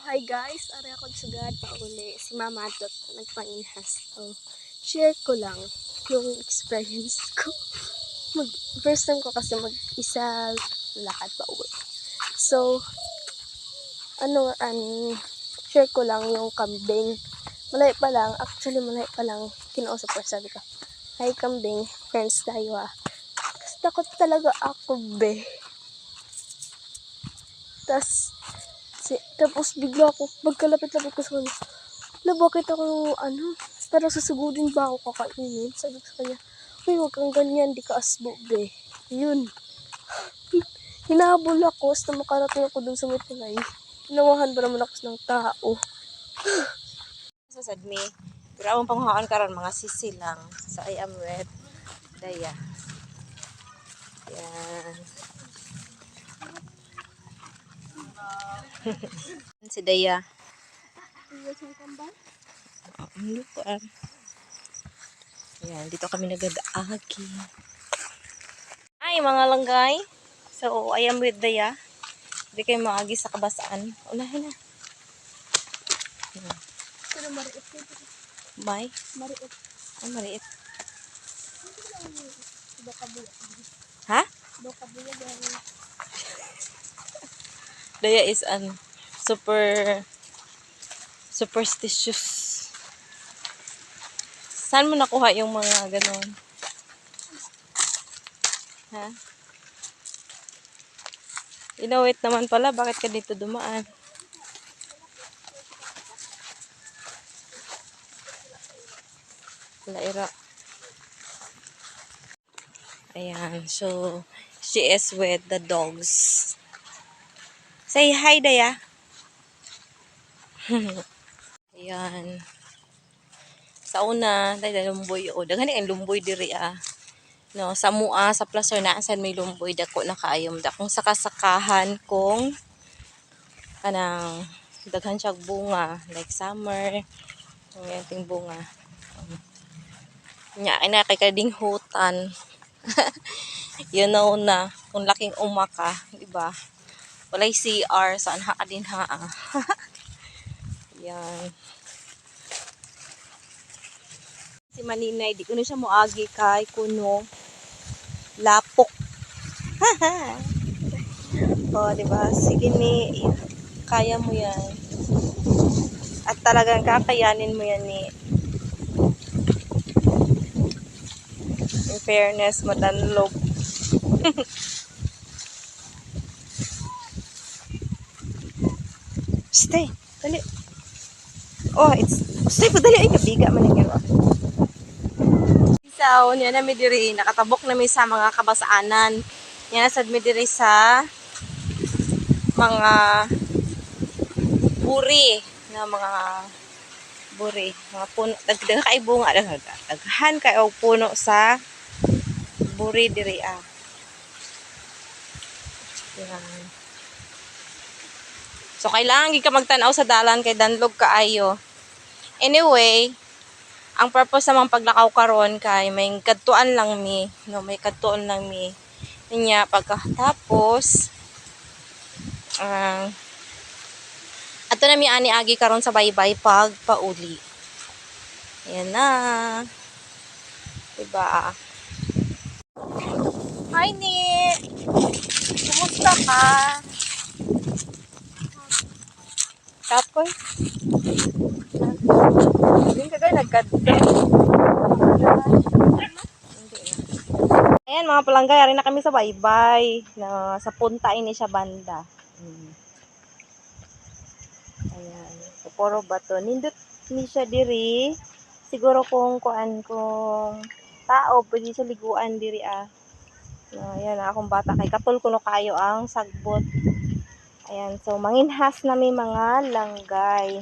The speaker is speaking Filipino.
Hi guys, ari ako sugad pauli. Si Mama Dot nagpanginhas. So, share ko lang yung experience ko. First time ko kasi mag-isa lakad pa uwi. So, share ko lang yung kambing. Malay pa lang, kinausap ko, sabi ko, "Hi kambing, friends tayo ah." Kasi takot talaga ako, be. Tapos bigla ako, magkalapit-lapit ko sa kanya. Bakit ako, parang susugudin ba ako kakainin? Sabi ko sa kanya, "Uy, huwag kang ganyan, di ka asbo, be." Yun. Hinahabol ako, basta makarating ako dun sa may tulay. Tinawahan ba naman ako ng tao? Sa sadmi, pero awang panghaon karon mga sisi lang sa I am with Daya. Yan. Si Daya. Lukuan. Yan, dito kami nagag-agi. Ay, mga langgay. So, I am with Daya. Hindi kayo maagi sa kabasaan. Unahin na. Pero mariit dito. Bye. Mariit. Ay, mariit. Dokabuya. Ha? Dokabuya dari. Daya is super superstitious. Saan mo nakuha yung mga ganon? Ha? Inawit naman pala, bakit ka dito dumaan? Laira. Ayan, so she is with the dogs. Say hi, Daya. Ayan. Sa una, dahil lumboy o. Daghan ang lumboy diri ah. No, sa mua, sa placer na asan may lumboy dako na kaayom da. Kung sakasakahan kung kanang daghan siya bunga like summer. Ang ting bunga. Nya ina kay kading hutan. You know na kung laking umaka, di ba? Walay CR saan ha din ha. Yan. Si Maninay, di ko na siya moagi kay kuno lapok. Oh, di ba? Sige ni, kaya mo yan. At talagang kakayanin mo yan ni. In fairness, madanlog. Stay, dali. Oh, stay po, dali. Ay, kabiga man yung so, niya na mi diri, nakatabok na mi sa mga kabasaanan. Yan sad mi diri sa mga buri na mga buri, mga puno, dagdag kay bunga, daghan kay og puno sa buri diri ah. Yan. So kailangan gid ka magtan-aw sa dalan kay danlog kaayo. Anyway, ang purpose namang paglakaw karon kay may kadtuan lang mi, no, may kadtuan lang mi. Niya pagkatapos ato na mi ani agi karon sa baybay pag pauli. Ayan na. Diba? Hi, Ni! Kumusta ka? Kapoy? Hindi ka gaya nagkadto. Ayan mga palanggay, ari na kami sa baybay. Na, sa punta ini siya banda. Ayan. So, puro bato. Nindot ni siya diri. Siguro kung tao, pwede siya liguan diri ah. Ayan, akong bata kay katul kuno kayo ang sagbot. Ayan, so manginhas na may mga langgay.